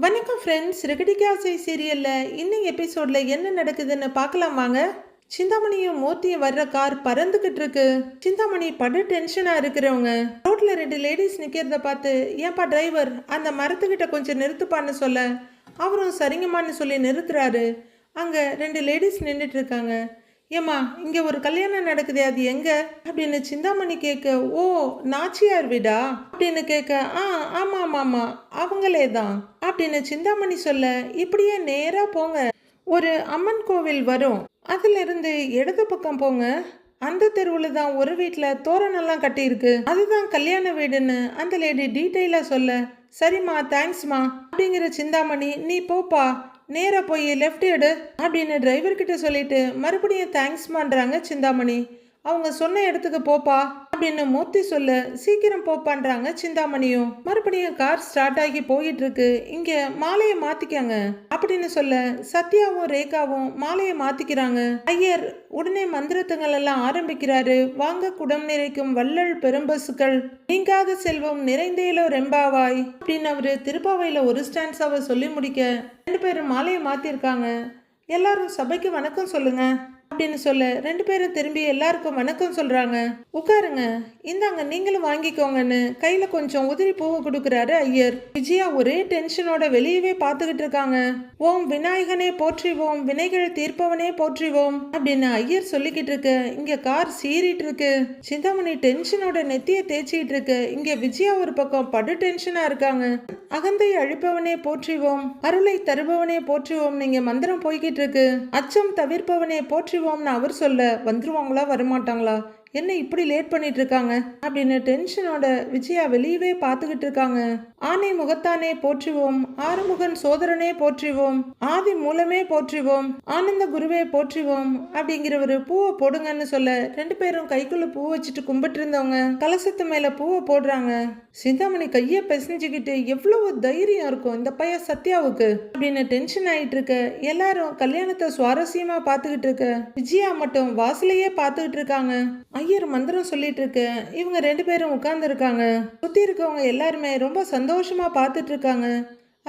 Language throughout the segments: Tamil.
வணக்கம் ஃப்ரெண்ட்ஸ். ரெகடிகாசை சீரியலில் இன்னும் எபிசோடில் என்ன நடக்குதுன்னு பார்க்கலாம் வாங்க. சிந்தாமணியும் மூர்த்தியும் வர்ற கார் பறந்துக்கிட்டு இருக்கு. சிந்தாமணி படு டென்ஷனாக இருக்கிறவங்க ரோட்டில் 2 லேடிஸ் நிற்கிறத பார்த்து, ஏன்பா டிரைவர் அந்த மரத்துக்கிட்ட கொஞ்சம் நிறுத்துப்பான்னு சொல்ல, அவரும் சரிங்கம்மான்னு சொல்லி நிறுத்துறாரு. அங்கே 2 லேடிஸ் நின்றுட்டு இருக்காங்க. ஏம்மா, இங்கே ஒரு கல்யாணம் நடக்குதே, அது எங்கே அப்படின்னு சிந்தாமணி கேட்க, ஓ நாச்சியார் வீடா அப்படின்னு கேட்க, ஆமாம் ஆமாம் ஆமாம் அவங்களே தான் அப்படின்னு சிந்தாமணி சொல்ல, இப்படியே நேராக போங்க, ஒரு அம்மன் கோவில் வரும், அதிலிருந்து இடது பக்கம் போங்க, அந்த தெருவில் தான் ஒரு வீட்டில் தோரணெல்லாம் கட்டியிருக்கு, அதுதான் கல்யாண வீடுன்னு அந்த லேடி டீட்டெயிலாக சொல்ல, சரிம்மா தேங்க்ஸ்மா அப்படிங்கிற சிந்தாமணி, நீ போப்பா நேராக போய் லெஃப்ட் எடு அப்படின்னு டிரைவர்கிட்ட சொல்லிட்டு மறுபடியும் தேங்க்ஸ் பண்ணுறாங்க சிந்தாமணி. அவங்க சொன்ன இடத்துக்கு போப்பா அப்படின்னு மூர்த்தி சொல்ல, சீக்கிரம் போப்பான்றாங்க சிந்தாமணியும். மறுபடியும் கார் ஸ்டார்ட் ஆகி போயிட்டு இருக்கு. இங்க மாலையை மாத்திக்காங்க அப்படின்னு சொல்ல, சத்யாவும் ரேகாவும் மாலையை மாத்திக்கிறாங்க. ஐயர் உடனே மந்திரத்துங்கள் எல்லாம் ஆரம்பிக்கிறாரு. வாங்க குடம் நிறைக்கும் வள்ளல் பெரும்பசுக்கள், நீங்காத செல்வம் நிறைந்தேலோ ரெம்பாவாய் அப்படின்னு அவரு திருப்பாவையில ஒரு ஸ்டான்ஸாவை சொல்லி முடிக்க 2 பேரும் மாலையை மாத்திருக்காங்க. எல்லாரும் சபைக்கு வணக்கம் சொல்லுங்க அப்படின்னு சொல்ல 2 பேரும் திரும்பி எல்லாருக்கும் வணக்கம் சொல்றாங்க. உட்காருங்க, இந்தாங்க நீங்களும் வாங்கிக்கோங்கன்னு கையில கொஞ்சம் உதிரி பூவை கொடுக்குறாரு ஐயர். விஜயா ஒரே டென்ஷனோட வெளியவே பார்த்துக்கிட்டு இருக்காங்க. ஓம் விநாயகனே போற்றிவோம், வினைகள் தீர்ப்பவனே போற்றிவோம் அப்படின்னு ஐயர் சொல்லிக்கிட்டு இருக்கு. இங்க கார் சீறிட்டு இருக்கு. சிந்தாமணி டென்ஷனோட நெத்திய தேய்ச்சிட்டு இருக்கு. இங்க விஜயா ஒரு பக்கம் படு டென்ஷனா இருக்காங்க. அகந்தை அழிப்பவனே போற்றிவோம், அருளை தருபவனே போற்றிவோம் நீங்க மந்திரம் போய்கிட்டு இருக்கு. அச்சம் தவிர்ப்பவனே போற்றி அவர் சொல்ல, வந்துருவாங்களா வரமாட்டாங்களா, என்ன இப்படி லேட் பண்ணிட்டு இருக்காங்க அப்படின்னு டென்ஷனோட விஜயா வெளியவே பார்த்துக்கிட்டு இருக்காங்க. ஆனை முகத்தானே போற்றுவோம், ஆறுமுகன் சோதரனே போற்றுவோம், ஆதி மூலமே போற்றுவோம், ஆனந்த குருவே போற்றுவோம் அப்படிங்கிற ஒரு பூவை போடுங்கன்னு சொல்ல 2 பேரும் கைக்குள்ள பூ வச்சுட்டு கும்பிட்டு இருந்தவங்க கலசத்து மேல பூவை போடுறாங்க. சிந்தாமணி கையை பிசைஞ்சுக்கிட்டு, எவ்வளவு தைரியம் இருக்கும் இந்த பையன் சத்யாவுக்கு அப்படின்னு டென்ஷன் ஆயிட்டு இருக்க. எல்லாரும் கல்யாணத்தை சுவாரஸ்யமா பார்த்துக்கிட்டு இருக்க. விஜயா மட்டும் வாசலையே பார்த்துக்கிட்டு இருக்காங்க. ஐயர் மந்திரம் சொல்லிட்டு இருக்கு. இவங்க 2 பேரும் உட்கார்ந்து இருக்காங்க. சுத்தி இருக்கவங்க எல்லாருமே ரொம்ப சந்தோஷமா பார்த்துட்டு இருக்காங்க.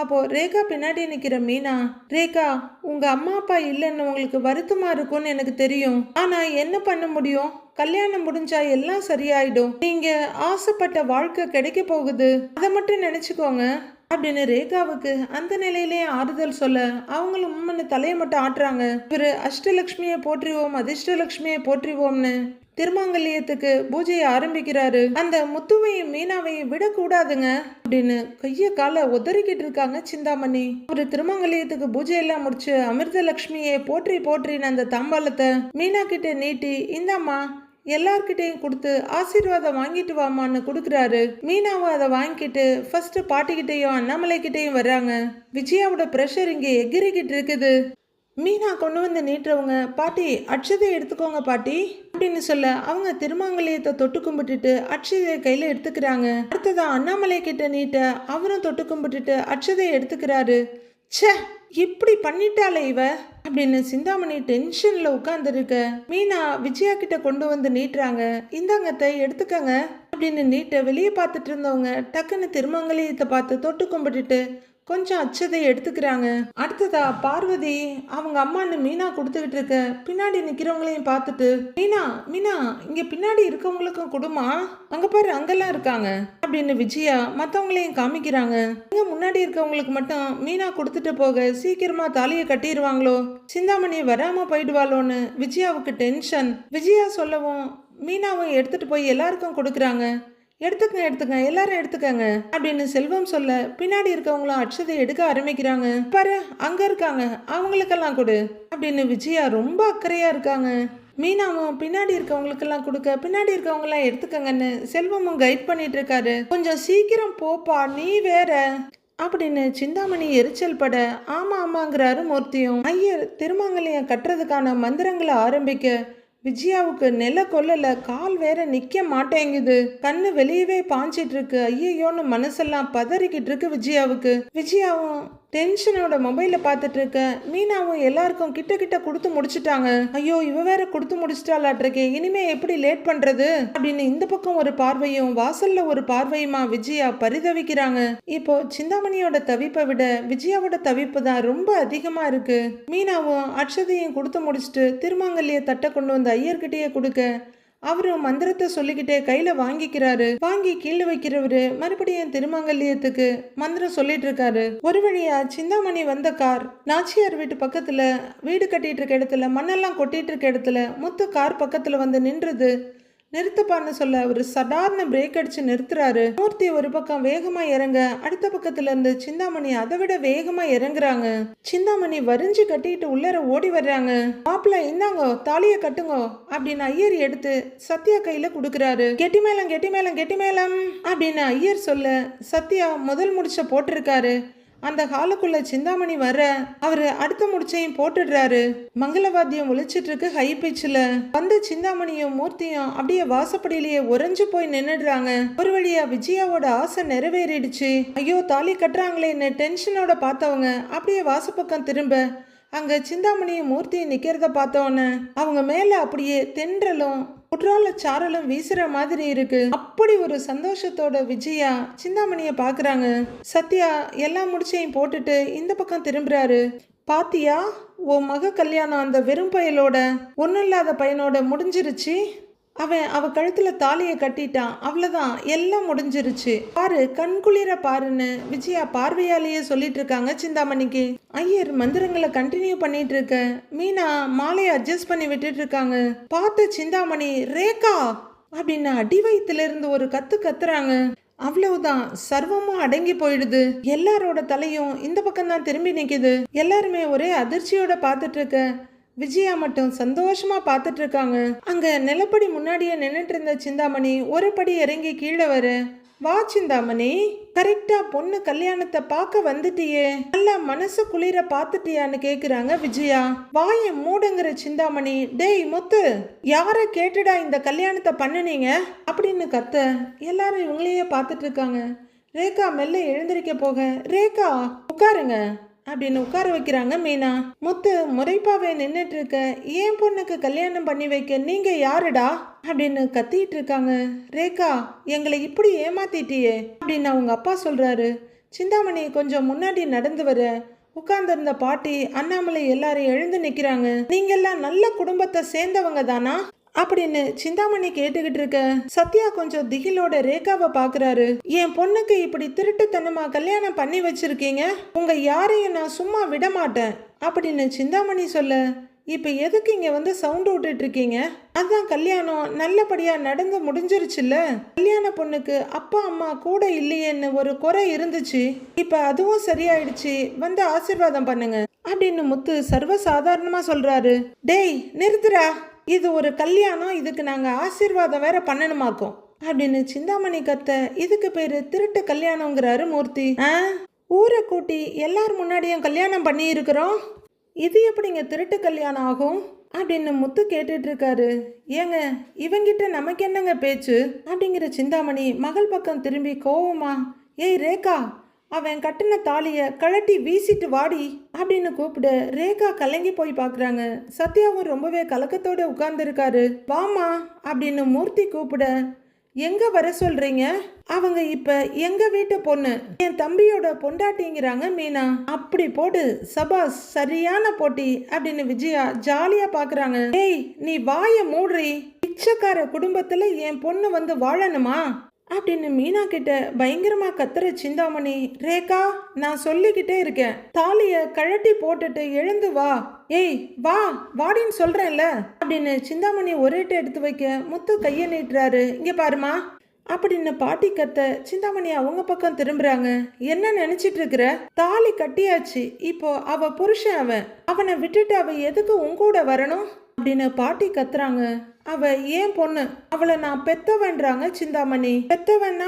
அப்போ ரேகா பின்னாடி நிக்கிற மீனா, ரேகா உங்க அம்மா அப்பா இல்லைன்னு உங்களுக்கு வருத்தமா இருக்கும்னு எனக்கு தெரியும், ஆனா என்ன பண்ண முடியும், கல்யாணம் முடிஞ்சா எல்லாம் சரியாயிடும், நீங்க ஆசைப்பட்ட வாழ்க்கை கிடைக்க போகுது, அதை மட்டும் நினைச்சுக்கோங்க அப்படின்னு ரேகாவுக்கு அந்த நிலையிலேயே ஆறுதல் சொல்ல, அவங்களும் உம்மன்னு தலையை மட்டும் ஆட்டுறாங்க. இவரு அஷ்டலட்சுமியை போற்றிவோம் அதிர்ஷ்டலட்சுமியை போற்றிவோம்னு திருமாங்கல்யத்துக்கு பூஜையை ஆரம்பிக்கிறாரு. அந்த முத்துவையும் மீனாவையும் விடக்கூடாதுங்க அப்படின்னு கைய கால உதறிக்கிட்டு இருக்காங்க சிந்தாமணி. ஒரு திருமாங்கல்யத்துக்கு பூஜை எல்லாம் முடிச்சு அமிர்தலட்சுமியை போற்றி போற்றின்னு அந்த தாம்பாலத்தை மீனா கிட்ட நீட்டி, இந்தாம்மா எல்லார்கிட்டையும் கொடுத்து ஆசீர்வாதம் வாங்கிட்டு வாமான்னு கொடுக்குறாரு. மீனாவும் அதை வாங்கிட்டு ஃபர்ஸ்ட் பாட்டிக்கிட்டையும் அண்ணாமலை கிட்டையும் வர்றாங்க. விஜயாவோட ப்ரெஷர் இங்கே எகிரிக்கிட்டு இருக்குது. மீனா கொண்டு வந்து நீட்டுறவங்க, பாட்டி அட்சதை எடுத்துக்கோங்க பாட்டி அப்படின்னு சொல்ல, அவங்க திருமாங்கல்யத்தை தொட்டு கும்பிட்டுட்டு அட்சதையை கையில எடுத்துக்கிறாங்க. அடுத்ததான் அண்ணாமலை கிட்ட நீட்ட அவரும் தொட்டு கும்பிட்டுட்டு அட்சதையை எடுத்துக்கிறாரு. ச்சே, இப்படி பண்ணிட்டாலே இவ அப்படின்னு சிந்தாமணி டென்ஷன்ல உட்கார்ந்துருக்க. மீனா விஜயா கிட்ட கொண்டு வந்து நீட்டுறாங்க. இந்தாங்கத்தை எடுத்துக்கங்க அப்படின்னு நீட்ட வெளியே பார்த்துட்டு இருந்தவங்க டக்குன்னு திருமங்கலியத்தை பார்த்து தொட்டு கும்பிட்டுட்டு கொஞ்சம் அச்சதை எடுத்துக்கிறாங்க. அடுத்ததா பார்வதி அவங்க அம்மான்னு மீனா கொடுத்துக்கிட்டு இருக்க. பின்னாடி நிக்கிறவங்களையும் பார்த்துட்டு, மீனா மீனா இங்க பின்னாடி இருக்கவங்களுக்கும் கொடுமா, அங்க பாரு அங்கெல்லாம் இருக்காங்க அப்படின்னு விஜயா மற்றவங்களையும் காமிக்கிறாங்க. இங்க முன்னாடி இருக்கவங்களுக்கு மட்டும் மீனா கொடுத்துட்டு போக சீக்கிரமா தாலியை கட்டிடுவாங்களோ, சிந்தாமணி வராம போயிடுவாளோன்னு விஜயாவுக்கு டென்ஷன். விஜயா சொல்லவும் மீனாவும் எடுத்துட்டு போய் எல்லாருக்கும் கொடுக்குறாங்க. எடுத்துக்கங்க எல்லாரும் எடுத்துக்கங்க அப்படின்னு செல்வம் சொல்ல, பின்னாடி இருக்கவங்களும் அட்சதை எடுக்க ஆரம்பிக்கிறாங்க. பாரு அங்க இருக்காங்க, அவங்களுக்கெல்லாம் கொடு அப்படின்னு விஜயா ரொம்ப அக்கறையா இருக்காங்க. மீனாவும் பின்னாடி இருக்கவங்களுக்கெல்லாம் கொடுக்க, பின்னாடி இருக்கவங்க எல்லாம் எடுத்துக்கங்கன்னு செல்வமும் கைட் பண்ணிட்டு இருக்காரு. கொஞ்சம் சீக்கிரம் போப்பா நீ வேற அப்படின்னு சிந்தாமணி எரிச்சல் பட, ஆமாங்கிறாரு மூர்த்தியும். ஐயர் திருமாங்கல்யம் கட்டுறதுக்கான மந்திரங்களை ஆரம்பிக்க விஜயாவுக்கு நெல கொல்லல, கால் வேற நிக்க மாட்டேங்குது, கண்ணு வெளியவே பாஞ்சிட்டு இருக்கு. ஐயோன்னு மனசெல்லாம் பதறிக்கிட்டு இருக்கு விஜயாவுக்கு. விஜயாவும் டென்ஷனோட மொபைல பார்த்துட்டு இருக்க மீனாவும் எல்லாருக்கும் கிட்ட கிட்ட கொடுத்து முடிச்சுட்டாங்க. ஐயோ இவ வேற கொடுத்து முடிச்சிட்டாளாட்டிருக்கே, இனிமே எப்படி லேட் பண்றது அப்படின்னு இந்த பக்கம் ஒரு பார்வையும் வாசல்ல ஒரு பார்வையுமா விஜயா பரிதவிக்கிறாங்க. இப்போ சிந்தாமணியோட தவிப்பை விட விஜயாவோட தவிப்பு தான் ரொம்ப அதிகமா இருக்கு. மீனாவும் அக்ஷதையும் கொடுத்து முடிச்சுட்டு திருமாங்கல்ய தட்டை கொண்டு வந்து ஐயர்கிட்டயே கொடுக்க அவரும் மந்திரத்தை சொல்லிக்கிட்டே கையில வாங்கிக்கிறாரு. வாங்கி கீழே வைக்கிறவரு மறுபடியும் திருமங்கல்யத்துக்கு மந்திரம் சொல்லிட்டு இருக்காரு. ஒரு வழியா சிந்தாமணி வந்த கார் நாச்சியார் வீட்டு பக்கத்துல வீடு கட்டிட்டு இருக்க இடத்துல மண்ணெல்லாம் கொட்டிட்டு இருக்க இடத்துல முத்து கார் பக்கத்துல வந்து நின்றுது. நிறுத்தப்பான்னு சொல்ல ஒரு சாதாரண பிரேக் அடிச்சு நிறுத்துறாரு. மூர்த்தி ஒரு பக்கம் வேகமா இறங்க அடுத்த பக்கத்துல இருந்து சிந்தாமணி அதை விட வேகமா இறங்குறாங்க. சிந்தாமணி வரிஞ்சு கட்டிட்டு உள்ளர ஓடி வர்றாங்க. மாப்பிள்ள இந்தாங்கோ தாலிய கட்டுங்கோ அப்படின்னு ஐயர் எடுத்து சத்யா கையில குடுக்கறாரு. கெட்டி மேளம் கெட்டி மேளம் கெட்டி மேளம் அப்படின்னு ஐயர் சொல்ல சத்யா முதல் முடிச்ச போட்டிருக்காரு. அந்த ஹாலுக்குள்ள சிந்தாமணி வர அவரு அடுத்த முடிச்சையும் போட்டுடுறாரு. மங்களவாத்தியம் ஒழிச்சிட்டு இருக்கு ஹை பிச்சில். வந்து சிந்தாமணியும் மூர்த்தியும் அப்படியே வாசப்படியிலேயே உறைஞ்சு போய் நின்னுடுறாங்க. ஒரு வழியா விஜயாவோட ஆசை நிறைவேறிடுச்சு. ஐயோ தாலி கட்டுறாங்களேன்னு டென்ஷனோட பார்த்தவங்க அப்படியே வாசப்பக்கம் திரும்ப அங்க சிந்தாமணியும் மூர்த்தியும் நிக்கிறத பார்த்தவொன்னு அவங்க மேல அப்படியே தென்றலும் குற்றால சாரலும் வீசுற மாதிரி இருக்கு. அப்படி ஒரு சந்தோஷத்தோட விஜயா சிந்தாமணிய பாக்குறாங்க. சத்யா எல்லா முடிச்சையும் போட்டுட்டு இந்த பக்கம் திரும்புறாரு. பாத்தியா உன் மக கல்யாணம் அந்த வெறும் பயலோட ஒன்னும் இல்லாத பையனோட முடிஞ்சிருச்சு. அவன் அவ கழுத்துல தாலியை கட்டிட்டான், அவ்வளவுதான் எல்லாம் முடிஞ்சிருச்சு. பாரு கண்குளிர பாருன்னு விஜயா பார்வையாலேயே சொல்லிட்டு இருக்காங்க சிந்தாமணிக்கு. ஐயர் மந்திரங்களை கண்டினியூ பண்ணிட்டு இருக்க மீனா மாலையை அட்ஜஸ்ட் பண்ணி விட்டுட்டு இருக்காங்க. பார்த்த சிந்தாமணி ரேகா அப்படின்னு அடி வயிற்றுல இருந்து ஒரு கத்து கத்துறாங்க. அவ்வளவுதான் சர்வமும் அடங்கி போயிடுது. எல்லாரோட தலையும் இந்த பக்கம் தான் திரும்பி நிக்குது. எல்லாருமே ஒரே அதிர்ச்சியோட பார்த்துட்டு இருக்க விஜயா மட்டும் சந்தோஷமா பார்த்துட்டு இருக்காங்க. அங்க நிலப்படி முன்னாடியே நின்னுட்டு இருந்த சிந்தாமணி ஒரு படி இறங்கி கீழே வர, வா சிந்தாமணி கரெக்டா பொண்ணு கல்யாணத்தை பார்க்க வந்துட்டியே, நல்லா மனசு குளிர பார்த்துட்டியான்னு கேக்குறாங்க விஜயா. வாயை மூடுங்கிற சிந்தாமணி, டேய் முத்து யார கேட்டுடா இந்த கல்யாணத்தை பண்ணுனீங்க அப்படின்னு கத்த எல்லாரும் இவங்களையே பார்த்துட்டு இருக்காங்க. ரேகா மெல்ல எழுந்திருக்க போக, ரேகா உட்காருங்க அப்படின்னு உட்கார வைக்கிறாங்க மீனா. முத்து முறைப்பாவே நின்னுட்டு இருக்க, ஏன் பொண்ணுக்கு கல்யாணம் பண்ணி வைக்க நீங்க யாருடா அப்படின்னு கத்திட்டு இருக்காங்க. ரேகா எங்களை இப்படி ஏமாத்திட்டியே அப்படின்னு அவங்க அப்பா சொல்றாரு. சிந்தாமணி கொஞ்சம் முன்னாடி நடந்து வர உட்கார்ந்திருந்த பாட்டி அண்ணாமலை எல்லாரும் எழுந்து நிக்கிறாங்க. நீங்க எல்லாம் நல்ல குடும்பத்தை சேர்ந்தவங்க தானா அப்படின்னு சிந்தாமணி கேட்டுக்கிட்டு இருக்க சத்யா கொஞ்சம் திகிலோட ரேகாவை பாக்குறாரு. என் பொண்ணுக்கு இப்படி திருட்டுத்தனமா கல்யாணம் பண்ணி வச்சிருக்கீங்க, உங்க யாரையும் நான் சும்மா விட மாட்டேன் அப்படின்னு சிந்தாமணி சொல்ல, இப்ப எதுக்கு இங்க வந்து சவுண்ட் விட்டுட்டு இருக்கீங்க? அதான் கல்யாணம் நல்லபடியா நடந்து முடிஞ்சிருச்சுல்ல. கல்யாண பொண்ணுக்கு அப்பா அம்மா கூட இல்லையேன்னு ஒரு குறை இருந்துச்சு, இப்ப அதுவும் சரியாயிடுச்சு, வந்து ஆசீர்வாதம் பண்ணுங்க அப்படின்னு முத்து சர்வசாதாரணமா சொல்றாரு. டேய் நிறுத்துறா, இது ஒரு கல்யாணம், இதுக்கு நாங்க ஆசீர்வாதம் வேற பண்ணணுமாக்கும் அப்படின்னு சிந்தாமணி கத்த, இதுக்கு பேரு திருட்டு கல்யாணங்கிறாரு மூர்த்தி. ஊரை கூட்டி எல்லார் முன்னாடியும் கல்யாணம் பண்ணி இருக்கிறோம், இது எப்படிங்க திருட்டு கல்யாணம் ஆகும் அப்படின்னு முத்து கேட்டுட்டு இருக்காரு. ஏங்க இவங்கிட்ட நமக்கு என்னங்க பேச்சு அப்படிங்கிற சிந்தாமணி மகள் பக்கம் திரும்பி கோவமா, ஏய் ரேகா அவன் கட்டின தாலிய கழட்டி வீசிட்டு வாடி அப்படின்னு கூப்பிட ரேகா கலங்கி போய் பாக்குறாங்க. சத்யாவும் ரொம்பவே கலக்கத்தோட உட்கார்ந்து இருக்காரு. வாமா அப்படின்னு மூர்த்தி கூப்பிட, எங்க வர சொல்றீங்க? அவங்க இப்ப எங்க வீட்டு பொண்ணு, என் தம்பியோட பொண்டாட்டிங்கிறாங்க மீனா. அப்படி போடு சபாஸ், சரியான போட்டி அப்படின்னு விஜயா ஜாலியா பாக்குறாங்க. ஏய் நீ வாய மூடுறி, பிச்சைக்கார குடும்பத்துல என் பொண்ணு வந்து வாழணுமா அப்படின்னு மீனா கிட்ட பயங்கரமா கத்துற சிந்தாமணி, ரேகா நான் சொல்லிக்கிட்டே இருக்கேன், தாலிய கழட்டி போட்டுட்டு எழுந்து வா, ஏய் வா வாடின்னு சொல்றேன்ல அப்படின்னு சிந்தாமணி ஒரேட்டு எடுத்து வைக்க முத்து கைய நீட்டுறாரு. இங்க பாருமா அப்படின்னு பாட்டி கத்த சிந்தாமணி அவங்க பக்கம் திரும்புறாங்க. என்ன நினைச்சிட்டு இருக்கிற? தாலி கட்டியாச்சு, இப்போ அவ புருஷன், அவனை விட்டுட்டு அவ எதுக்கு உங்கூட வரணும் அப்படின்னு பாட்டி கத்துறாங்க. அவ ஏன் பொண்ணு, அவளை நான் பெத்தவன்றாங்க சிந்தாமணி. பெத்தவன்னா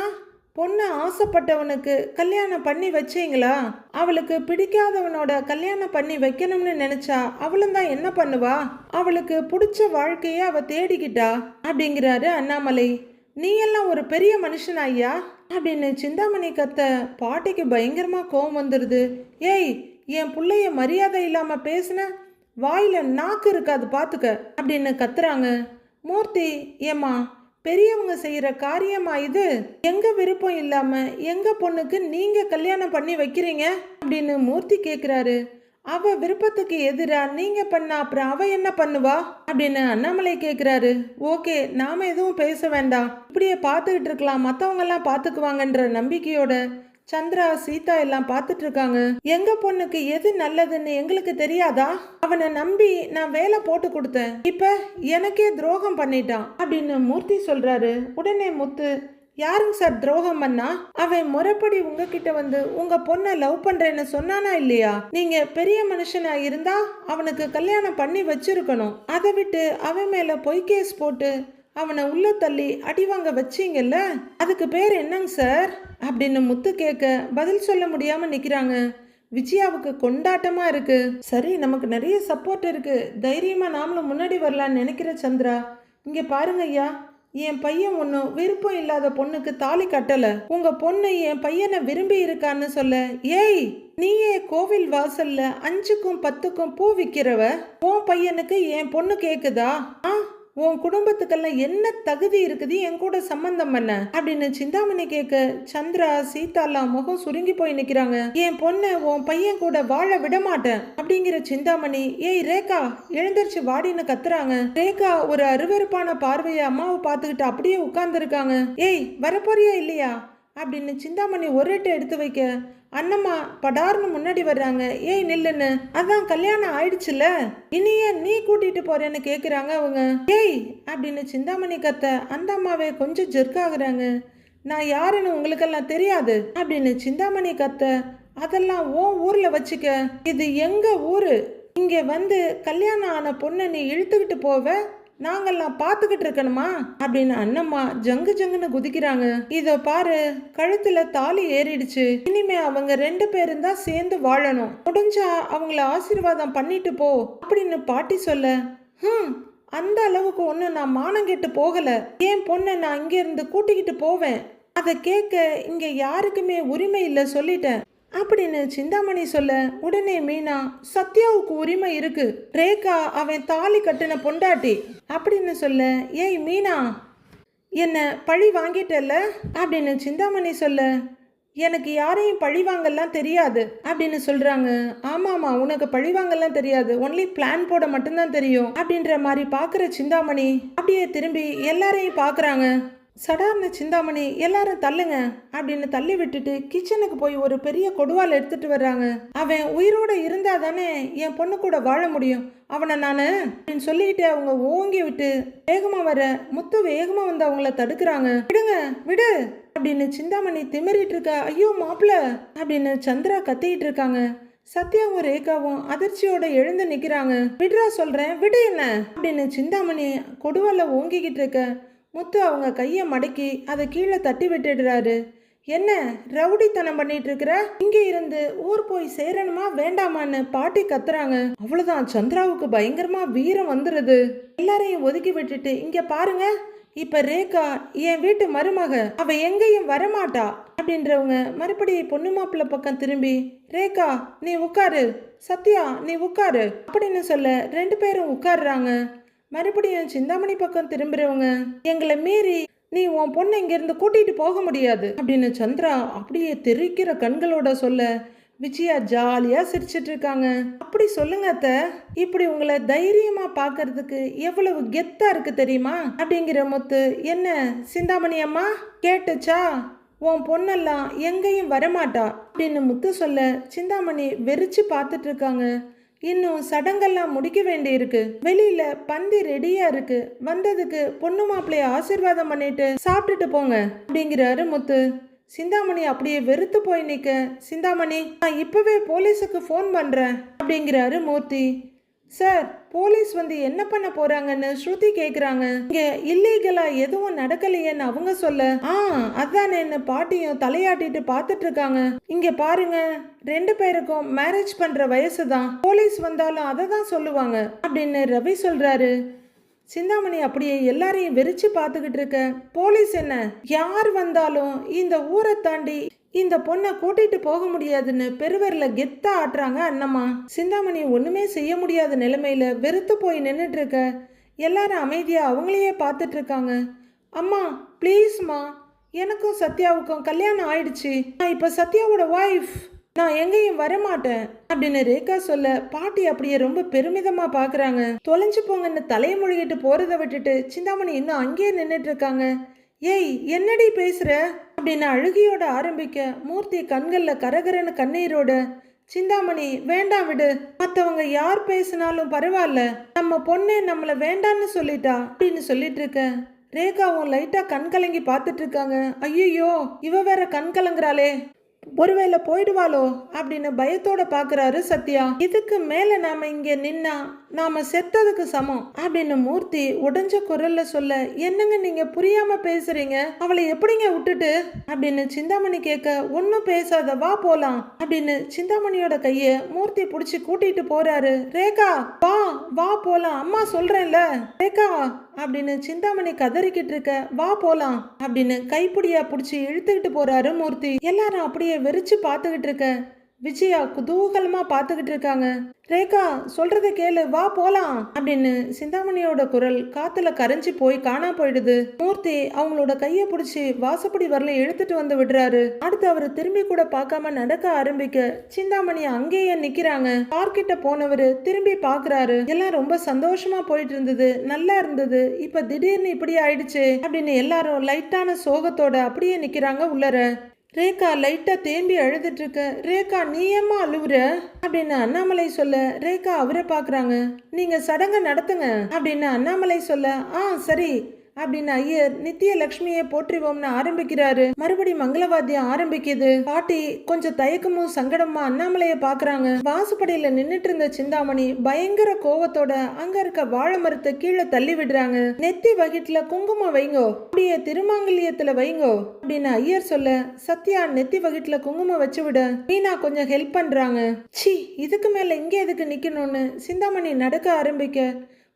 பொண்ணு ஆசைப்பட்டவனுக்கு கல்யாணம் பண்ணி வச்சீங்களா? அவளுக்கு பிடிக்காதவனோட கல்யாணம் பண்ணி வைக்கணும்னு நினைச்சா அவளும் தான் என்ன பண்ணுவா? அவளுக்கு பிடிச்ச வாழ்க்கைய அவ தேடிக்கிட்டா அப்படிங்கிறாரு அண்ணாமலை. நீ எல்லாம் ஒரு பெரிய மனுஷன் ஐயா அப்படின்னு சிந்தாமணி கத்த பாட்டிக்கு பயங்கரமா கோவம் வந்துடுது. ஏய், என் பிள்ளைய மரியாதை இல்லாம பேசுன, வாயில நாக்கு இருக்காது பாத்துக்க அப்படின்னு கத்துறாங்க. மூர்த்தி, ஏம்மா பெரியவங்க செய்யற காரியமா இது? எங்க விருப்பம் இல்லாம எங்க பொண்ணுக்கு நீங்க கல்யாணம் பண்ணி வைக்கிறீங்க அப்படின்னு மூர்த்தி கேக்குறாரு. அவ விருப்பத்துக்கு எதிரா நீங்க பண்ண அப்புறம் அவ என்ன பண்ணுவா அப்படின்னு அண்ணாமலை கேக்குறாரு. ஓகே, நாம எதுவும் பேச வேண்டாம், இப்படியே பார்த்துக்கிட்டு இருக்கலாம், மற்றவங்க எல்லாம் பார்த்துக்குவாங்கன்ற நம்பிக்கையோட சந்திரா சீதா எல்லாம் பார்த்துட்டு இருக்காங்க. எங்க பொண்ணுக்கு எது நல்லதுன்னு எங்களுக்கு தெரியாதா? அவனை நம்பி நான் வேலை போட்டு கொடுத்தேன், இப்ப எனக்கே துரோகம் பண்ணிட்டான் அப்படின்னு மூர்த்தி சொல்றாரு. உடனே முத்து, யாருங்க சார் துரோகம் பண்ணா? அவன் முறைப்படி உங்ககிட்ட வந்து உங்க பொண்ணை லவ் பண்றேன்னு சொன்னானா இல்லையா? நீங்க பெரிய மனுஷனா இருந்தா அவனுக்கு கல்யாணம் பண்ணி வச்சிருக்கணும். அதை விட்டு அவன் மேல பொய் கேஸ் போட்டு அவனை உள்ள தள்ளி அடி வாங்க வச்சீங்கல்ல, அதுக்கு பேர் என்னங்க சார் அப்படின்னு முத்து கேட்க பதில் சொல்ல முடியாம நிக்கிறாங்க. விஜயாவுக்கு கொண்டாட்டமா இருக்கு. சரி, நமக்கு நிறைய சப்போர்ட் இருக்கு, தைரியமா நாமளும் முன்னாடி வரலான்னு நினைக்கிற சந்திரா. இங்க பாருங்க ஐயா, என் பையன் ஒன்றும் விருப்பம் இல்லாத பொண்ணுக்கு தாலி கட்டல. உங்க பொண்ணு என் பையனை விரும்பி இருக்கான்னு சொல்ல. ஏய், நீயே கோவில் வாசல்ல 5க்கும் 10க்கும் பூ விக்கிறவ, உன் பையனுக்கு என் பொண்ணு கேக்குதா? உன் குடும்பத்துக்கெல்லாம் என்ன தகுதி இருக்குது என் கூட சம்பந்தம் பண்ண அப்படின்னு சிந்தாமணி கேட்க சந்திரா சீதாலாம் முகம் சுருங்கி போய் நிக்கிறாங்க. என் பொண்ணு உன் பையன் கூட வாழ விட மாட்டேன் அப்படிங்கிற சிந்தாமணி, ஏய் ரேகா, எழுந்திருச்சு வாடின்னு கத்துறாங்க. ரேகா ஒரு அருவருப்பான பார்வையை அம்மாவை பார்த்துக்கிட்டு அப்படியே உட்கார்ந்து இருக்காங்க. ஏய், வரப்போறியா இல்லையா அப்படின்னு சிந்தாமணி ஒரேட்டு எடுத்து வைக்க அண்ணம்மா படார்னு முன்னாடி வர்றாங்க. ஏய் நில்லுன்னு, அதான் கல்யாணம் ஆயிடுச்சுல, இனியே நீ கூட்டிட்டு போறேன்னு கேக்குறாங்க அவங்க. ஏய் அப்படின்னு சிந்தாமணி கத்த அந்த அம்மாவே கொஞ்சம் ஜெர்க்காகுறாங்க. நான் யாருன்னு உங்களுக்கெல்லாம் தெரியாது அப்படின்னு சிந்தாமணி கத்த. அதெல்லாம் ஓ ஊர்ல வச்சுக்க, இது எங்க ஊரு, இங்க வந்து கல்யாணம் ஆன பொண்ணை நீ இழுத்துக்கிட்டு போவ, நாங்கெல்லாம் பார்த்துக்கிட்டு இருக்கணுமா அப்படின்னு அண்ணம்மா ஜங்கு ஜங்குன்னு குதிக்கிறாங்க. இதோ பாரு, கழுத்துல தாலி ஏறிடுச்சு, இனிமே அவங்க 2 பேரும் தான் சேர்ந்து வாழணும், முடிஞ்சா அவங்கள ஆசீர்வாதம் பண்ணிட்டு போ அப்படின்னு பாட்டி சொல்ல. அந்த அளவுக்கு ஒண்ணு நான் மானம் கெட்டு போகல, என் பொண்ணை நான் இங்க இருந்து கூட்டிக்கிட்டு போவேன், அதை கேட்க இங்க யாருக்குமே உரிமை இல்லை சொல்லிட்டேன் அப்படின்னு சிந்தாமணி சொல்ல. உடனே மீனா, சத்யாவுக்கு உரிமை இருக்கு, ரேகா அவன் தாலி கட்டின பொண்டாட்டி அப்படின்னு சொல்ல. ஏய் மீனா, என்ன பழி வாங்கிட்டல அப்படின்னு சிந்தாமணி சொல்ல. எனக்கு யாரையும் பழி வாங்கலாம் தெரியாது அப்படின்னு சொல்றாங்க. ஆமாமா, உனக்கு பழி வாங்கலாம் தெரியாது, ஒன்லி பிளான் போட மட்டும்தான் தெரியும் அப்படின்ற மாதிரி பாக்குற சிந்தாமணி அப்படியே திரும்பி எல்லாரையும் பாக்குறாங்க. சடார்னு சிந்தாமணி, எல்லாரும் தள்ளுங்க அப்படின்னு தள்ளி விட்டுட்டு கிச்சனுக்கு போய் ஒரு பெரிய கொடுவால் எடுத்துட்டு வர்றாங்க. அவன் உயிரோட இருந்தா தானே என் பொண்ணு கூட வாழ முடியும், அவனை நானு அப்படின்னு சொல்லிட்டு அவங்க ஓங்கி விட்டு வேகமா வர முத்து வேகமா வந்து அவங்கள தடுக்கிறாங்க. விடுங்க விடு அப்படின்னு சிந்தாமணி திமிரிட்டு இருக்க. ஐயோ மாப்பிள்ள அப்படின்னு சந்திரா கத்திட்டு இருக்காங்க. சத்யாவும் ரேகாவும் அதிர்ச்சியோட எழுந்து நிக்கிறாங்க. விடுறா சொல்றேன், விடு என்ன அப்படின்னு சிந்தாமணி கொடுவால ஓங்கிக்கிட்டு இருக்க. முத்து அவங்க கையை மடக்கி அதை கீழே தட்டி விட்டுடுறாரு. என்ன ரவுடித்தனம் பண்ணிட்டு இருக்கிற, இங்க இருந்து ஊர் போய் சேரணுமா வேண்டாமான்னு பாட்டி கத்துறாங்க. அவ்வளவுதான், சந்திராவுக்கு பயங்கரமா வீரம் வந்துருது. எல்லாரையும் ஒதுக்கி விட்டுட்டு, இங்க பாருங்க, இப்ப ரேகா என் வீட்டு மருமக, அவ எங்கேயும் வரமாட்டா அப்படின்றவங்க மறுபடியும் பொண்ணு மாப்பிள்ள பக்கம் திரும்பி, ரேகா நீ உட்காரு, சத்யா நீ உட்காரு அப்படின்னு சொல்ல 2 பேரும் உட்காருறாங்க. மறுபடியும் சிந்தாமணி பக்கம் திரும்புறவங்க, எங்களை மீறி நீ உன் பொண்ணை இங்கிருந்து கூட்டிட்டு போக முடியாது அப்படின்னு சந்திரா அப்படியே தெரிக்கிற கண்களோட சொல்ல. விஜயா ஜாலியா சிரிச்சிட்டு இருக்காங்க. அப்படி சொல்லுங்க அத்தை, இப்படி உங்களை தைரியமா பாக்குறதுக்கு எவ்வளவு கெத்தா இருக்கு தெரியுமா அப்படிங்கிற முத்து. என்ன சிந்தாமணி அம்மா கேட்டுச்சா, உன் பொண்ணெல்லாம் எங்கேயும் வரமாட்டா அப்படின்னு முத்து சொல்ல சிந்தாமணி வெறிச்சு பார்த்துட்டு இருக்காங்க. இன்னும் சடங்கெல்லாம் முடிக்க வேண்டி இருக்கு, வெளியில பந்தி ரெடியா இருக்கு, வந்ததுக்கு பொண்ணு மாப்பிள்ளைய ஆசீர்வாதம் பண்ணிட்டு சாப்பிட்டுட்டு போங்க அப்படிங்கிறாரு முத்து. சிந்தாமணி அப்படியே வெறுத்து போய் நிக்க. சிந்தாமணி, நான் இப்பவே போலீஸுக்கு ஃபோன் பண்றேன் அப்படிங்கிறாரு மூர்த்தி. சார், போலீஸ் வந்து என்ன பண்ண போறாங்கன்னு ஸ்ருதி கேக்குறாங்க. இங்க இல்லீகலா எதுவும் நடக்கலையேன்னு அவங்க சொல்ல. அதானேன்னு பாட்டியும் தலையாட்டிட்டு பாத்துட்டு இருக்காங்க. இங்க பாருங்க, 2 பேருக்கும் மேரேஜ் பண்ற வயசுதான், போலீஸ் வந்தாலும் அதை தான் சொல்லுவாங்க அப்படின்னு ரவி சொல்றாரு. சிந்தாமணி அப்படியே எல்லாரையும் வெறிச்சு பார்த்துக்கிட்டு இருக்க. போலீஸ் என்ன யார் வந்தாலும் இந்த ஊரை தாண்டி இந்த பொண்ணை கூட்டிட்டு போக முடியாதுன்னு பெருவரில் கெத்தா ஆட்டுறாங்க அண்ணம்மா. சிந்தாமணி ஒண்ணுமே செய்ய முடியாத நிலைமையில வெறுத்து போய் நின்றுட்டு இருக்க. எல்லாரும் அமைதியா அவங்களையே பார்த்துட்டு இருக்காங்க. அம்மா ப்ளீஸ்மா, எனக்கும் சத்யாவுக்கும் கல்யாணம் ஆயிடுச்சு, நான் இப்ப சத்யாவோட ஒய்ஃப், நான் எங்கேயும் வரமாட்டேன் அப்படின்னு ரேகா சொல்ல பாட்டி அப்படியே ரொம்ப பெருமிதமா பாக்குறாங்க. தொலைஞ்சு போங்கன்னு தலையை மொழிகிட்டு போறதை விட்டுட்டு சிந்தாமணி இன்னும் அங்கேயே நின்றுட்டு இருக்காங்க. ஏய் என்னடி பேசுற அப்படின்னு அழுகியோட ஆரம்பிக்க மூர்த்தி கண்கள்ல கரகரன்னு கண்ணீரோட, சிந்தாமணி வேண்டாம் விடு, மற்றவங்க யார் பேசினாலும் பரவாயில்ல, நம்ம பொண்ணே நம்மள வேண்டான்னு சொல்லிட்டா அப்படின்னு சொல்லிட்டு இருக்க. ரேகாவும் லைட்டா கண் கலங்கி பார்த்துட்டு இருக்காங்க. ஐயோ இவ வேற கண் கலங்குறாளே, ஒருவேளை போயிடுவாளோ அப்படின்னு பயத்தோட பாக்குறாரு சத்யா. இதுக்கு மேல நாம இங்க நின்னா நாம செத்ததுக்கு சமம் அப்படின்னு மூர்த்தி உடைஞ்ச குரல்ல சொல்ல, என்னங்க நீங்க புரியாம பேசுறீங்க, அவளை எப்படிங்க விட்டுட்டு அப்படின்னு சிந்தாமணி கேட்க, ஒன்னும் பேசாத வா போலாம் அப்படின்னு சிந்தாமணியோட கைய மூர்த்தி புடிச்சு கூட்டிட்டு போறாரு. ரேகா வா வா போலாம், அம்மா சொல்றேன்ல ரேகா அப்படின்னு சிந்தாமணி கதறிக்கிட்டு இருக்க. வா போலாம் அப்படின்னு கைப்பிடியா புடிச்சு இழுத்துக்கிட்டு போறாரு மூர்த்தி. எல்லாரும் அப்படியே வெறிச்சு பார்த்துக்கிட்டு இருக்க. விஜயா குதூகலமா பார்த்துக்கிட்டு இருக்காங்க. ரேகா சொல்றத கேளு, வா போலாம் அப்படின்னு சிந்தாமணியோட குரல் காத்துல கரைஞ்சி போய் காணா போயிடுது. மூர்த்தி அவங்களோட கைய பிடிச்சி வாசப்படி வரல இழுத்துட்டு வந்து விடுறாரு. அடுத்து அவரு திரும்பி கூட பார்க்காம நடக்க ஆரம்பிக்க சிந்தாமணி அங்கேயே நிக்கிறாங்க. பார்க்கிட்ட போனவரு திரும்பி பாக்குறாரு. எல்லாம் ரொம்ப சந்தோஷமா போயிட்டு இருந்தது, நல்லா இருந்தது, இப்ப திடீர்னு இப்படி ஆயிடுச்சு அப்படின்னு எல்லாரும் லைட்டான சோகத்தோட அப்படியே நிக்கிறாங்க உள்ளர. ரேகா லைட்டா தேம்பி அழுதுட்டு இருக்க. ரேகா நீ ஏம்மா அழுவுற அப்படின்னு அண்ணாமலை சொல்ல ரேகா அவரை பாக்குறாங்க. நீங்க சடங்கு நடத்துங்க அப்படின்னு அண்ணாமலை சொல்ல, சரி அப்படின்னு ஐயர் நித்திய லட்சுமியை போற்றிவோம்னு ஆரம்பிக்கிறாரு. மறுபடி மங்களவாத்தியம் ஆரம்பிக்குது. பாட்டி கொஞ்சம் தயக்கமும் சங்கடமா அண்ணாமலைய பாக்குறாங்க. வாசுப்படியில நின்னுட்டு இருந்த சிந்தாமணி பயங்கர கோவத்தோட அங்க இருக்க வாழை மரத்தை கீழே தள்ளி விடுறாங்க. நெத்தி வகிட்டுல குங்குமம் வைங்கோ, அப்படியே திருமாங்கல்யத்துல வைங்கோ அப்படின்னு ஐயர் சொல்ல சத்யா நெத்தி வகிட்டுல குங்குமம் வச்சு விட மீனா கொஞ்சம் ஹெல்ப் பண்றாங்க. சி இதுக்கு மேல இங்க எதுக்கு நிக்கணும்னு சிந்தாமணி நடக்க ஆரம்பிக்க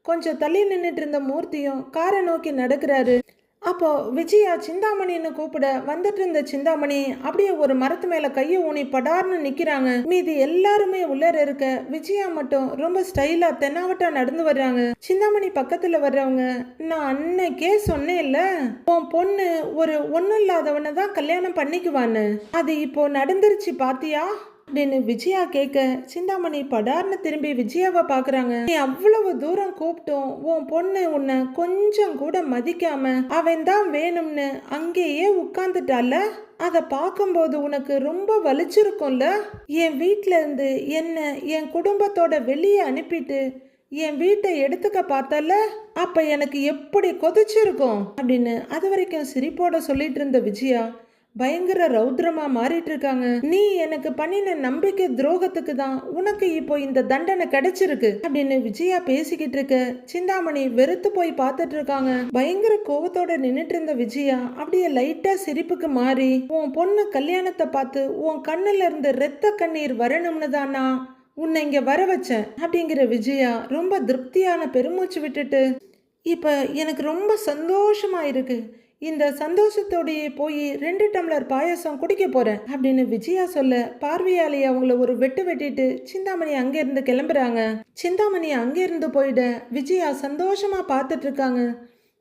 கொஞ்சம் தள்ளி நின்றுட்டு இருந்த மூர்த்தியும் காரை நோக்கி நடக்கிறாரு. அப்போ விஜயா சிந்தாமணின்னு கூப்பிட வந்துட்டு இருந்த சிந்தாமணி அப்படியே ஒரு மரத்து மேல கையை ஊனி படார்னு நிக்கிறாங்க. மீதி எல்லாருமே உள்ளர இருக்க. விஜயா மட்டும் ரொம்ப ஸ்டைலா தென்னாவட்டா நடந்து வர்றாங்க. சிந்தாமணி பக்கத்துல வர்றவங்க, நான் அன்னைக்கே சொன்னேன் இல்ல உன் பொண்ணு ஒரு ஒன்னும் இல்லாதவனை தான் கல்யாணம் பண்ணிக்குவான்னு, அது இப்போ நடந்துருச்சு பாத்தியா அப்படின்னு விஜயா கேட்க சிந்தாமணி படார்னு திரும்பி விஜயாவை பாக்குறாங்க. நீ அவ்வளவு தூரம் கூப்பிட்டோம் உன் பொண்ணு உன்னை கொஞ்சம் கூட மதிக்காம அவன் தான் வேணும்னு அங்கேயே உட்கார்ந்துட்டால, அதை பார்க்கும்போது உனக்கு ரொம்ப வலிச்சிருக்கும்ல. என் வீட்டுல இருந்து என்ன என் குடும்பத்தோட வெளியே அனுப்பிட்டு என் வீட்டை எடுத்துக்க பார்த்தல, அப்ப எனக்கு எப்படி கொதிச்சிருக்கும் அப்படின்னு அது வரைக்கும் சிரிப்போட சொல்லிட்டு இருந்த விஜயா பயங்கர ரௌத்ரமா மாறிட்டு இருக்காங்க. நீ எனக்கு பண்ணின நம்பிக்கை துரோகத்துக்கு தான் உனக்கு இப்போ இந்த தண்டனை கிடைச்சிருக்கு அப்படின்னு விஜயா பேசிக்கிட்டு இருக்க. சிந்தாமணி வெறுத்து போய் பார்த்துட்டு இருக்காங்க. பயங்கர கோவத்தோட நின்னுட்டு இருந்த விஜயா அப்படியே லைட்டா சிரிப்புக்கு மாறி, உன் பொண்ணு கல்யாணத்தை பார்த்து உன் கண்ணுல இருந்து ரத்த கண்ணீர் வரணும்னு தானா உன்னை இங்க வர வச்சேன் அப்படிங்கிற விஜயா ரொம்ப திருப்தியான பெருமூச்சு விட்டுட்டு, இப்ப எனக்கு ரொம்ப சந்தோஷமா இருக்கு, இந்த சந்தோஷத்தோடையே போய் 2 டம்ளர் பாயசம் குடிக்க போறேன் அப்படின்னு விஜயா சொல்ல பார்வையாளி அவங்கள ஒரு வெட்டு வெட்டிட்டு சிந்தாமணி அங்கிருந்து கிளம்புறாங்க. சிந்தாமணி அங்கிருந்து போயிட விஜயா சந்தோஷமா பார்த்துட்டு இருக்காங்க.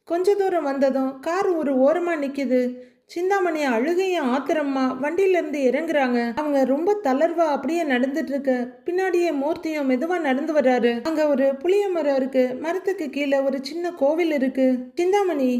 கொஞ்ச தூரம் வந்ததும் கார் ஒரு ஓரமா நிக்குது. சிந்தாமணி அழுகையும் ஆத்திரமா வண்டியில இருந்து இறங்குறாங்க. அவங்க ரொம்ப தளர்வா அப்படியே நடந்துட்டு இருக்க. பின்னாடியே மூர்த்தியும் மெதுவா நடந்து வர்றாரு. அங்க ஒரு புளிய மரம் இருக்கு. மரத்துக்கு கீழே ஒரு சின்ன கோவில் இருக்கு. சிந்தாமணி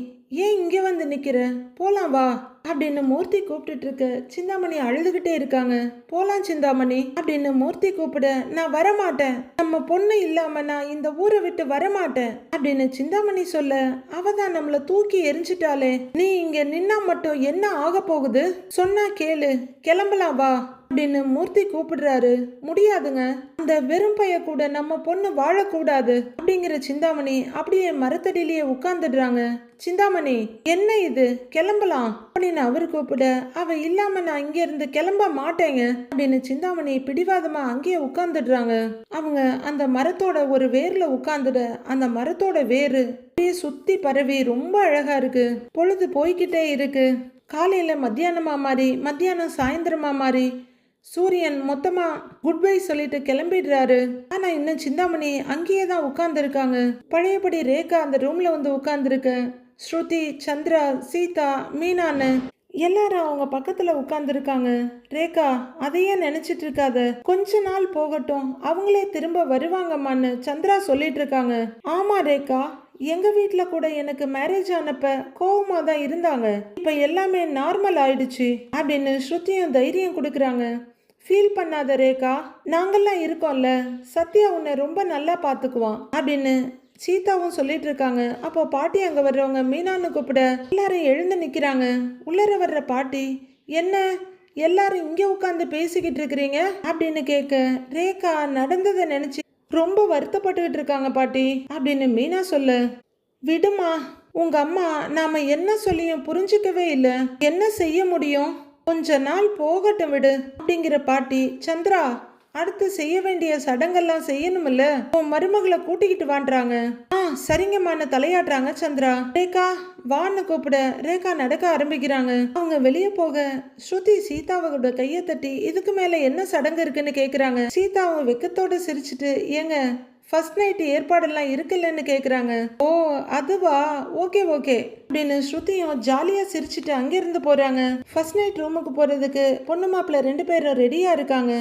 ஏன் இங்க வந்து நிக்கிற, போலாம் வா அப்படின்னு மூர்த்தி கூப்பிட்டுட்டு இருக்க. சிந்தாமணி அழுதுகிட்டே இருக்காங்க. போலாம் சிந்தாமணி அப்படின்னு மூர்த்தி கூப்பிட, நான் வரமாட்டேன், நம்ம பொண்ணு இல்லாம நான் இந்த ஊரை விட்டு வரமாட்டேன் அப்படின்னு சிந்தாமணி சொல்ல, அவதான் நம்மள தூக்கி எரிஞ்சிட்டாலே, நீ இங்க நின்னா மட்டும் என்ன ஆக போகுது, சொன்னா கேளு, கிளம்பலாம் வா அப்படின்னு மூர்த்தி கூப்பிடுறாரு. முடியாதுங்க, அந்த வெறும் பைய கூட நம்ம பொண்ணு வாழக்கூடாது அப்படிங்கிற சிந்தாமணி அப்படியே மரத்தடியிலேயே உட்கார்ந்துடுறாங்க. சிந்தாமணி என்ன இது, கிளம்பலாம் அப்படின்னு அப்படின்னு அவரு கூப்பிட, அவ இல்லாம நான் இங்க இருந்து கிளம்ப மாட்டேங்க அப்படின்னு சிந்தாமணி பிடிவாதமா அங்கேயே உட்கார்ந்துடுறாங்க. அவங்க அந்த மரத்தோட ஒரு வேர்ல உட்கார்ந்துட அந்த மரத்தோட வேறு அப்படியே சுத்தி பரவி ரொம்ப அழகா இருக்கு. பொழுது போய்கிட்டே இருக்கு. காலையில மத்தியானமா மாறி, மத்தியானம் சாயந்தரமா மாறி, சூரியன் மொத்தமா குட் பை சொல்லிட்டு கிளம்பிடுறாரு. ஆனா இன்னும் சிந்தாமணி அங்கேயே தான் உட்கார்ந்து இருக்காங்க. பழையபடி ரேகா அந்த ரூம்ல வந்து உட்கார்ந்துருக்க. ஸ்ருதி, சந்திரா, சீதா, மீனான்னு எல்லாரும் அவங்க பக்கத்துல உட்கார்ந்துருக்காங்க. ரேகா, அதையே நினைச்சிட்டு இருக்காத, கொஞ்ச நாள் போகட்டும், அவங்களே திரும்ப வருவாங்கம்மான்னு சந்திரா சொல்லிட்டு இருக்காங்க. ஆமா ரேகா, எங்க வீட்ல கூட எனக்கு மேரேஜ் ஆனப்ப கோவமா தான் இருந்தாங்க. இப்ப எல்லாமே நார்மல் ஆயிடுச்சு அப்படின்னு ஸ்ருதியும் தைரியம் கொடுக்குறாங்க. ஃபீல் பண்ணாத ரேகா, நாங்கெல்லாம் இருக்கோம்ல, சத்யா உன்னை ரொம்ப நல்லா பார்த்துக்குவான் அப்படின்னு சீதாவும் சொல்லிட்டு இருக்காங்க. அப்போ பாட்டி அங்க வர்றவங்க மீனான்னு கூப்பிட எல்லாரும் எழுந்து நிக்கிறாங்க. உள்ளர வர்ற பாட்டி, என்ன எல்லாரும் இங்க உட்காந்து பேசிக்கிட்டு இருக்கிறீங்க அப்படின்னு கேட்க, ரேகா நடந்ததை நினைச்சு ரொம்ப வருத்தப்பட்டுக்கிட்டு இருக்காங்க பாட்டி அப்படின்னு மீனா சொல்ல, விடுமா, உங்க அம்மா நாம என்ன சொல்லியும் புரிஞ்சுக்கவே இல்லை, என்ன செய்ய முடியும், கொஞ்ச நாள் போகட்டும் விடு அப்படிங்கிற பாட்டி. சந்திரா, அடுத்து செய்ய வேண்டிய சடங்கெல்லாம் செய்யணும்ல, உன் மருமகளை கூட்டிக்கிட்டு வாண்டாங்க. சரிங்கம்மான்னு தலையாட்டுறாங்க சந்திரா. ரேகா வான்னு கூப்பிட ரேகா நடக்க ஆரம்பிக்கிறாங்க. அவங்க வெளியே போக ஸ்ருதி சீதாவோட கையை தட்டி இதுக்கு மேல என்ன சடங்கு இருக்குன்னு கேக்குறாங்க. சீதா அவங்க வெக்கத்தோட சிரிச்சுட்டு, ஏங்க ஃபர்ஸ்ட் நைட் ஏற்பாடெல்லாம் இருக்குல்லன்னு கேக்குறாங்க. ஓ அதுவா, ஓகே ஓகே அப்படின்னு ஸ்ருதியும் ஜாலியா சிரிச்சுட்டு அங்கிருந்து போறாங்க. ஃபர்ஸ்ட் நைட் ரூமுக்கு போறதுக்கு பொண்ணு மாப்பிள்ள 2 பேரும் ரெடியா இருக்காங்க.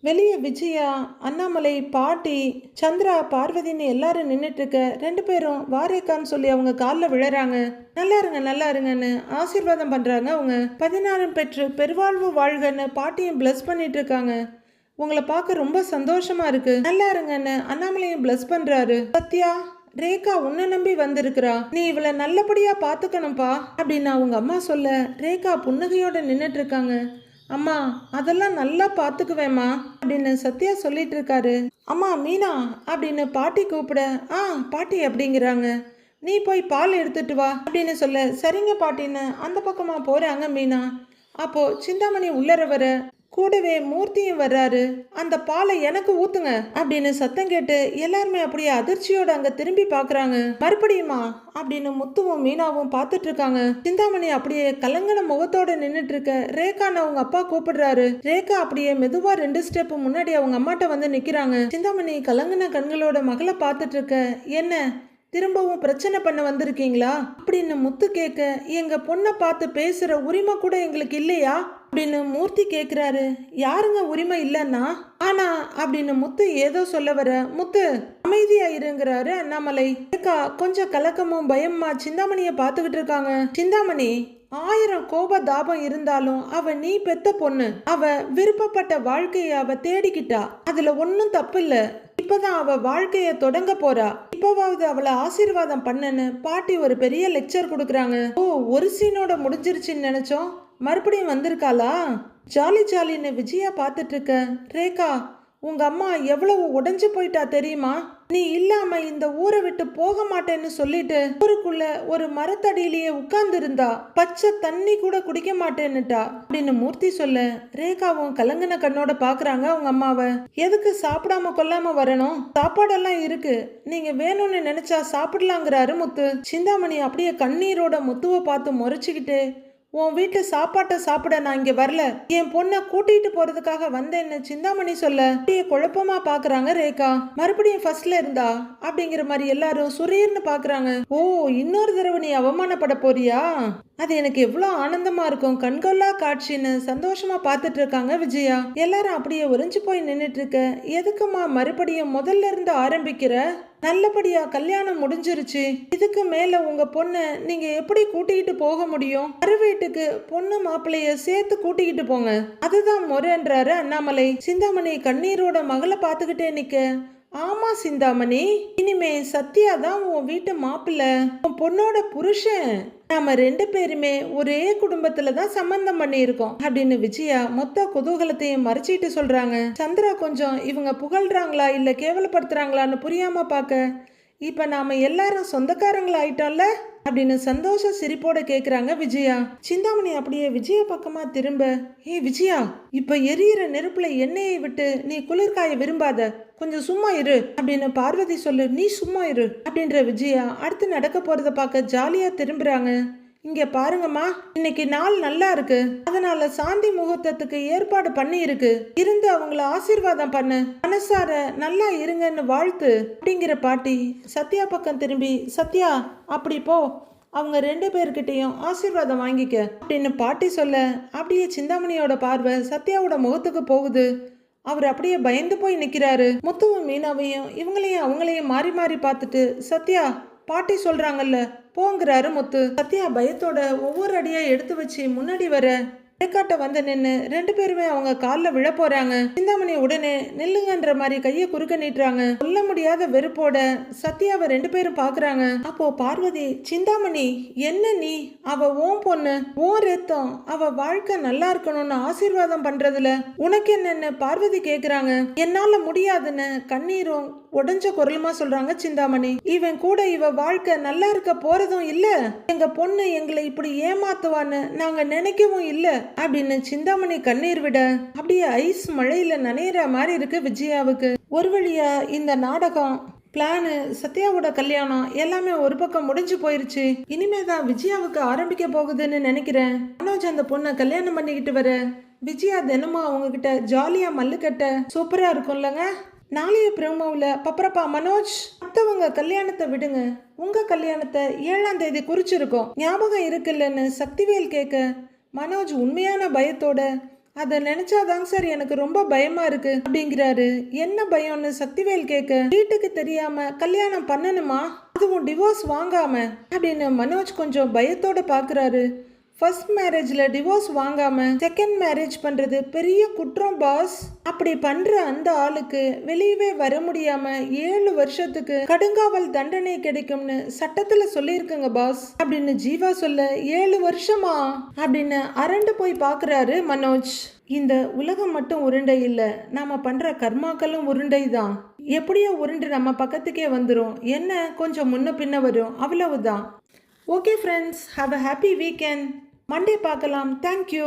வெளியே விஜயா, அண்ணாமலை, பாட்டி, சந்திரா, பார்வதின்னு எல்லாரும் நின்றுட்டு இருக்க 2 பேரும் வாரேக்கான்னு சொல்லி அவங்க காலில் விழறாங்க. நல்லா இருங்க நல்லா இருங்கன்னு ஆசீர்வாதம் பண்றாங்க. அவங்க 16 பெற்று பெருவாழ்வு வாழ்கன்னு பாட்டியும் பிளஸ் பண்ணிட்டு இருக்காங்க. உங்களை பார்க்க ரொம்ப சந்தோஷமா இருக்கு, நல்லா இருங்கன்னு அண்ணாமலையும் பிளஸ் பண்றாரு. சத்யா, ரேகா உன்னை நம்பி வந்திருக்கிறா, நீ இவளை நல்லபடியா பாத்துக்கணும்பா அப்படின்னு அவங்க அம்மா சொல்ல ரேகா புன்னகையோட நின்றுட்டு இருக்காங்க. அம்மா அதெல்லாம் நல்லா பார்த்துக்குவேம்மா அப்படின்னு சத்யா சொல்லிட்டு இருக்காரு. அம்மா மீனா அப்படின்னு பாட்டி கூப்பிட, பாட்டி அப்படிங்கிறாங்க. நீ போய் பால் எடுத்துட்டு வா அப்படின்னு சொல்ல, சரிங்க பாட்டின்னு அந்த பக்கமா போறாங்க மீனா. அப்போ சிந்தாமணி உள்ளர வர கூடவே மூர்த்தியும் வர்றாரு. அந்த பாலை எனக்கு ஊத்துங்க அப்படின்னு சத்தம் கேட்டு எல்லாருமே அப்படியே அதிர்ச்சியோட அங்க திரும்பி பாக்குறாங்க. மறுபடியுமா அப்படின்னு முத்துவும் மீனாவும் பார்த்துட்டு இருக்காங்க. சிந்தாமணி அப்படியே கலங்கன முகத்தோட நின்னுட்டு இருக்க ரேகான்னு அவங்க அப்பா கூப்பிடுறாரு. ரேகா அப்படியே மெதுவா 2 ஸ்டெப் முன்னாடி அவங்க அம்மாட்ட வந்து நிக்கிறாங்க. சிந்தாமணி கலங்கன கண்களோட மகளை பார்த்துட்டு இருக்க, என்ன திரும்பவும் பிரச்சனை பண்ண வந்திருக்கீங்களா அப்படின்னு முத்து கேட்க, எங்க பொண்ணை பார்த்து பேசுற உரிமை கூட எங்களுக்கு இல்லையா அப்படின்னு மூர்த்தி கேக்குறாரு. யாருங்க உரிமை இல்லைன்னா ஆனா அப்படின்னு முத்து ஏதோ சொல்ல வர, முத்து அமைதியா இருங்கிறாரு அண்ணாமலை. கொஞ்சம் கலக்கமும் பயமா சிந்தாமணிய பாத்துக்கிட்டு இருக்காங்க. சிந்தாமணி 1000 கோப தாபம் இருந்தாலும் அவ நீ பெத்த பொண்ணு, அவ விருப்பப்பட்ட வாழ்க்கைய அவ தேடிக்கிட்டா, அதுல ஒன்னும் தப்பு இல்ல. இப்பதான் அவ வாழ்க்கைய தொடங்க போறா, இப்பவாவது அவளை ஆசீர்வாதம் பண்ணன்னு பாட்டி ஒரு பெரிய லெக்சர் கொடுக்குறாங்க. ஓ, ஒரு சீனோட முடிஞ்சிருச்சுன்னு நினைச்சோம், மறுபடியும் வந்திருக்காளா, ஜாலி ஜாலின்னு விஜயா பார்த்துட்டு இருக்க. ரேகா, உங்க அம்மா எவ்வளவு உடைஞ்சு போயிட்டா தெரியுமா, நீ இல்லாம இந்த ஊரை விட்டு போக மாட்டேன்னு சொல்லிட்டு ஊருக்குள்ள ஒரு மரத்தடியிலேயே உட்கார்ந்து இருந்தா, பச்சை தண்ணி கூட குடிக்க மாட்டேன்னுட்டா அப்படின்னு மூர்த்தி சொல்ல ரேகாவும் கலங்கன கண்ணோட பாக்குறாங்க அவங்க அம்மாவை. எதுக்கு சாப்பிடாம கொல்லாம வரணும், சாப்பாடெல்லாம் இருக்கு, நீங்க வேணும்னு நினைச்சா சாப்பிடலாங்கிறாரு முத்து. சிந்தாமணி அப்படியே கண்ணீரோட முத்துவை பார்த்து முறைச்சுக்கிட்டு, உன் வீட்டு சாப்பாட்டை சாப்பிட நான் இங்க வரல, என் பொண்ணை கூட்டிட்டு போறதுக்காக வந்தேன்னு சிந்தாமணி சொல்ல குழப்பமா பாக்குறாங்க ரேகா. மறுபடியும் ஃபர்ஸ்ட்ல இருந்தா அப்படிங்கிற மாதிரி எல்லாரும் சுரீர்னு பாக்குறாங்க. ஓ, இன்னொரு தடவை நீ அவமானப்பட போறியா, அது எனக்கு எவ்வளவு ஆனந்தமா இருக்கும், கண்கொள்ளா காட்சின்னு சந்தோஷமா பார்த்துட்டு இருக்காங்க விஜயா. எல்லாரும் அப்படியே உறைஞ்சு போய் நின்றுட்டு இருக்க. எதுக்குமா மறுபடியும் முதல்ல இருந்து ஆரம்பிக்கிற, நல்லபடியா கல்யாணம் முடிஞ்சிருச்சு, இதுக்கு மேல உங்க பொண்ணை நீங்க எப்படி கூட்டிக்கிட்டு போக முடியும், மறு வீட்டுக்கு பொண்ணு மாப்பிள்ளைய சேர்த்து கூட்டிக்கிட்டு போங்க, அதுதான் முறைன்றாரு அண்ணாமலை. சிந்தாமணி கண்ணீரோட மகளை பார்த்துக்கிட்டே நிக்க, ஆமா சிந்தாமணி, இனிமே சத்யா தான் உன் வீட்டு மாப்பிள்ளை, உன் பொண்ணோட புருஷன், நாம 2 பேருமே ஒரே குடும்பத்துல தான் சம்பந்தம் பண்ணி இருக்கோம் அப்படின்னு விஜயா மொத்த குதூகலத்தையும் மறைச்சிட்டு சொல்றாங்க. சந்திரா கொஞ்சம் இவங்க புகழ்றாங்களா இல்ல கேவலப்படுத்துறாங்களான்னு புரியாம பாக்க, இப்ப நாம எல்லாரும் சொந்தக்காரங்களா ஆயிட்டோம்ல அப்படின்னு சந்தோஷ சிரிப்போட கேக்குறாங்க விஜயா. சிந்தாமணி அப்படியே விஜயா பக்கமா திரும்ப, ஏய் விஜயா, இப்ப எரியிற நெருப்புல எண்ணெயை விட்டு நீ குளிர்காய விரும்பாத, கொஞ்சம் சும்மா இரு அப்படின்னு பார்வதி சொல்லு. நீ சும்மா இரு அப்படின்ற விஜயா அடுத்து நடக்க போறத பார்க்க ஜாலியா திரும்புறாங்க. இங்க பாருங்கம்மா, இன்னைக்கு நாள் நல்லா இருக்கு, அதனால சாந்தி முகூர்த்தத்துக்கு ஏற்பாடு பண்ணி இருக்கு, இருந்து அவங்கள ஆசீர்வாதம் பண்ணு, மனசார நல்லா இருங்கன்னு வாழ்த்து அப்படிங்கிற பாட்டி சத்யா பக்கம் திரும்பி, சத்யா அப்படி போ, அவங்க 2 பேர்கிட்டையும் ஆசீர்வாதம் வாங்கிக்க அப்படின்னு பாட்டி சொல்ல, அப்படியே சிந்தாமணியோட பார்வை சத்யாவோட முகத்துக்கு போகுது. அவர் அப்படியே பயந்து போய் நிக்கிறாரு. முத்துவும் மீனாவையும் இவங்களையும் அவங்களையும் மாறி மாறி பார்த்துட்டு, சத்யா பாட்டி சொல்றாங்கல்ல போங்கிறாரு முத்து. சத்யா பயத்தோட ஒவ்வொரு அடியா எடுத்து வச்சு முன்னாடி வர இடக்காட்ட வந்து நின்று 2 பேருமே அவங்க காலில் விழ போறாங்க. சிந்தாமணி உடனே நில்லுங்கன்ற மாதிரி கையை குறுக்க நீட்டுறாங்க. சொல்ல முடியாத வெறுப்போட சத்யாவை 2 பேரும் பாக்குறாங்க. அப்போ பார்வதி, சிந்தாமணி என்ன நீ, அவ ஓன் பொண்ணு, ஓன் ரத்தம், அவ வாழ்க்கை நல்லா இருக்கணும்னு ஆசீர்வாதம் பண்றதுல உனக்கு என்னன்னு பார்வதி கேக்குறாங்க. என்னால முடியாதுன்னு கண்ணீரும் உடஞ்ச குரலுமா சொல்றாங்க சிந்தாமணி. இவன் கூட இவ வாழ்க்கை நல்லா இருக்க போறதும் இல்ல, எங்க பொண்ணு எங்களை இப்படி ஏமாத்துவான்னு நாங்க நினைக்கவும் இல்ல அப்படின்னு சிந்தாமணி கண்ணீர் விட அப்படியே ஐஸ் மழையில நனையிற மாதிரி இருக்கு விஜயாவுக்கு. ஒரு வழியா இந்த நாடகம் பிளானு, சத்யாவோட கல்யாணம் எல்லாமே ஒரு பக்கம் முடிஞ்சு போயிருச்சு. இனிமேதான் விஜயாவுக்கு ஆரம்பிக்க போகுதுன்னு நினைக்கிறேன். மனோஜ் அந்த பொண்ணை கல்யாணம் பண்ணிக்கிட்டு வர விஜயா தினமும் அவங்க கிட்ட ஜாலியா மல்லு கட்ட சூப்பரா இருக்கும்லங்க. நாளைய ப்ரோமோவில் பப்பரப்பா மனோஜ், மற்றவங்க கல்யாணத்தை விடுங்க, உங்க கல்யாணத்தை 7ஆம் தேதி குறிச்சிருக்கோம், ஞாபகம் இருக்குல்லன்னு சக்திவேல் கேட்க, மனோஜ் உண்மையான பயத்தோட, அதை நினைச்சாதாங்க சார் எனக்கு ரொம்ப பயமா இருக்கு அப்படிங்கிறாரு. என்ன பயம்னு சக்திவேல் கேட்க, வீட்டுக்கு தெரியாம கல்யாணம் பண்ணணுமா, அதுவும் டிவோர்ஸ் வாங்காம அப்படின்னு மனோஜ் கொஞ்சம் பயத்தோட பாக்குறாரு. ஃபர்ஸ்ட் மேரேஜ்ல டிவோர்ஸ் வாங்காம செகண்ட் மேரேஜ் பண்றது பெரிய குற்றம் பாஸ். அப்படி பண்ற அந்த ஆளுக்கு வெளியவே வர முடியாம 7 வருஷத்துக்கு கடுங்காவல் தண்டனை கிடைக்கும்னு சட்டத்துல சொல்லியிருக்குங்க பாஸ் அப்படின்னு ஜீவா சொல்ல, 7 வருஷமா அப்படின்னு அரண்டு போய் பாக்குறாரு மனோஜ். இந்த உலகம் மட்டும் உருண்டை இல்ல, நாம பண்ற கர்மாக்களும் உருண்டை தான். எப்படியோ உருண்டு நம்ம பக்கத்துக்கே வந்துடும், என்ன கொஞ்சம் முன்ன பின்ன வரும், அவ்வளவுதான். Okay friends, have a happy weekend. Monday பார்க்கலாம். தேங்க்யூ.